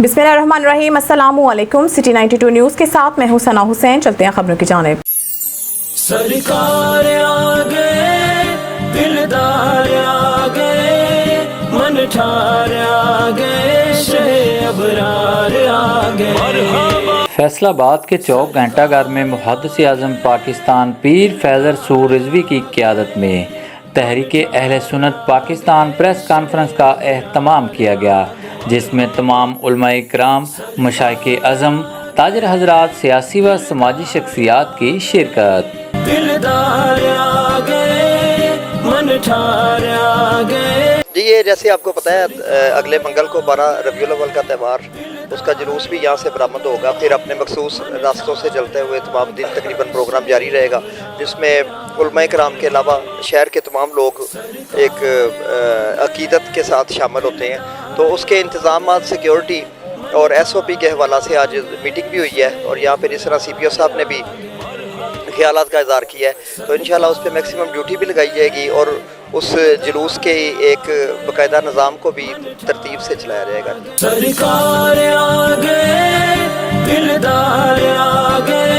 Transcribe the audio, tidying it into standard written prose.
बिस्मिल्लाहिर्रहमानिर्रहीम, अस्सलामु अलैकुम। सिटी 92 न्यूज़ के साथ मैं हूं सना हुसैन। चलते हैं खबरों की जानिब। सरकार आ गए, दिलदार आ गए, मन ठार आ गए, शहे अबरार आ गए। फैसलाबाद के चौक घंटा घर में मुहद्दिस आज़म पाकिस्तान पीर फैज़ल सूर रिजवी की क़यादत में तहरीक अहले सुन्नत पाकिस्तान प्रेस कॉन्फ्रेंस का एहतमाम किया गया, जिसमें तमाम उलमाए किराम, मशाइखे आज़म, ताजर हज़रात, सियासी व समाजी शख्सियात की शिरकत। दिलदार आ गए, मन ठार आ गए। जी, ये जैसे आपको पता है अगले मंगल को 12 रबीउल अव्वल का त्यौहार, उसका जुलूस भी यहाँ से बरामद होगा। फिर अपने मखसूस रास्तों से चलते हुए तमाम दिन तकरीबन प्रोग्राम जारी रहेगा, जिसमें उलमाए किराम के अलावा शहर के तमाम लोग एक अकीदत के साथ शामिल होते हैं। तो उसके इंतज़ाम, सिक्योरिटी और SOP के हवाला से आज मीटिंग भी हुई है और यहाँ पर इस तरह CPO साहब ने भी ख्यालात का इज़हार किया है। तो इंशाल्लाह उस पर मैक्सिमम ड्यूटी भी लगाई जाएगी और उस जुलूस के एक बाकायदा निज़ाम को भी तरतीब से चलाया जाएगा। सरकार आ गए, दिलदार आ गए।